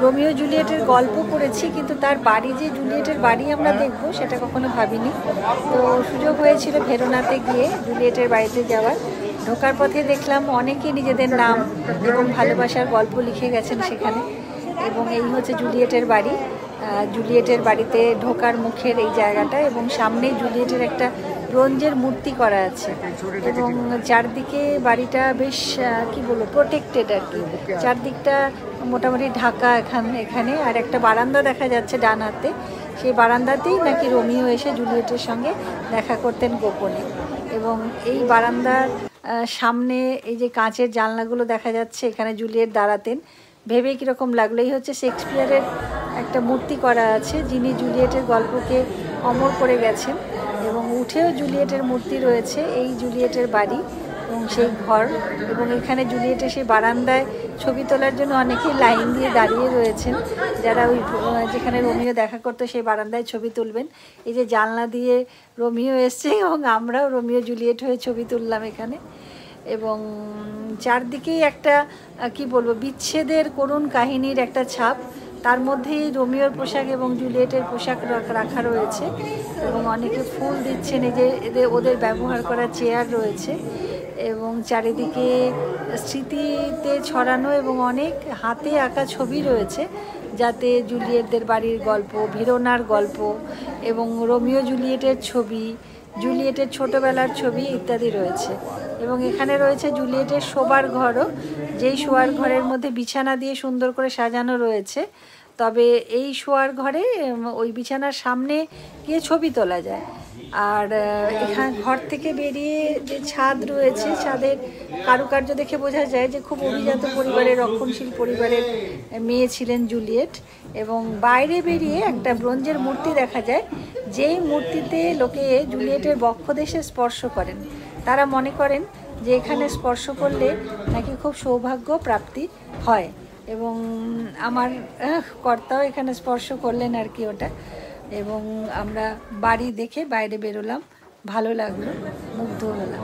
Romeo জুলিয়েটের গল্প পড়েছি, কিন্তু তার বাড়ি যে জুলিয়েটের বাড়ি আমরা দেখব সেটা কখনো ভাবিনি। তো সুযোগ হয়েছিল ভেরোনাতে গিয়ে জুলিয়েটের বাড়িতে যাওয়ার। ঢোকার পথে দেখলাম অনেকেই নিজেদের নাম এবং ভালোবাসার গল্প লিখে গেছেন সেখানে। এবং এই হচ্ছে জুলিয়েটের বাড়ি। জুলিয়েটের বাড়িতে ঢোকার মুখের এই জায়গাটা, এবং সামনেই জুলিয়েটের একটা ব্রোঞ্জের মূর্তি করা আছে। এবং চারদিকে বাড়িটা বেশ কি বলবো প্রোটেক্টেড আর কি, চারদিকটা মোটামুটি ঢাকা এখানে। আর একটা বারান্দা দেখা যাচ্ছে ডান হাতে, সেই বারান্দাতেই নাকি রোমিও এসে জুলিয়েটের সঙ্গে দেখা করতেন গোপনে। এবং এই বারান্দার সামনে এই যে কাঁচের জানলাগুলো দেখা যাচ্ছে, এখানে জুলিয়েট দাঁড়াতেন। ভেবে কীরকম লাগলো, এই হচ্ছে শেক্সপিয়ারের একটা মূর্তি করা আছে, যিনি জুলিয়েটের গল্পকে অমর করে গেছেন। এবং উঠেও জুলিয়েটের মূর্তি রয়েছে। এই জুলিয়েটের বাড়ি এবং সেই ঘর। এবং এখানে জুলিয়েটের সেই বারান্দায় ছবি তোলার জন্য অনেকেই লাইন দিয়ে দাঁড়িয়ে রয়েছেন, যারা ওই যেখানে রোমিও দেখা করতো সেই বারান্দায় ছবি তুলবেন। এই যে জানলা দিয়ে রোমিও এসছে এবং আমরাও রোমিও জুলিয়েট হয়ে ছবি তুললাম এখানে। এবং চারদিকেই একটা কি বলবো বিচ্ছেদের করুণ কাহিনীর একটা ছাপ। তার মধ্যেই রোমিওর পোশাক এবং জুলিয়েটের পোশাক রাখা রয়েছে। এবং অনেকে ফুল দিচ্ছেন, এই যে ওদের ব্যবহার করা চেয়ার রয়েছে। এবং চারিদিকে স্মৃতিতে ছড়ানো এবং অনেক হাতে আঁকা ছবি রয়েছে, যাতে জুলিয়েটদের বাড়ির গল্প, ভেরোনার গল্প এবং রোমিও জুলিয়েটের ছবি, জুলিয়েটের ছোটোবেলার ছবি ইত্যাদি রয়েছে। এবং এখানে রয়েছে জুলিয়েটের শোবার ঘরও, যেই শোয়ার ঘরের মধ্যে বিছানা দিয়ে সুন্দর করে সাজানো রয়েছে। তবে এই শোয়ার ঘরে ওই বিছানার সামনে গিয়ে ছবি তোলা যায়। আর এখানে ঘর থেকে বেরিয়ে যে ছাদ রয়েছে, ছাদের কারুকার্য দেখে বোঝা যায় যে খুব অভিজাত পরিবারের, রক্ষণশীল পরিবারের মেয়ে ছিলেন জুলিয়েট। এবং বাইরে বেরিয়ে একটা ব্রোঞ্জের মূর্তি দেখা যায়, যেই মূর্তিতে লোকে জুলিয়েটের বক্ষদেশে স্পর্শ করেন। তারা মনে করেন যে এখানে স্পর্শ করলে নাকি খুব সৌভাগ্য প্রাপ্তি হয়। এবং আমার কর্তাও এখানে স্পর্শ করলেন আর কি ওটা। এবং আমরা বাড়ি দেখে বাইরে বেরোলাম, ভালো লাগলো, মুগ্ধ হলাম।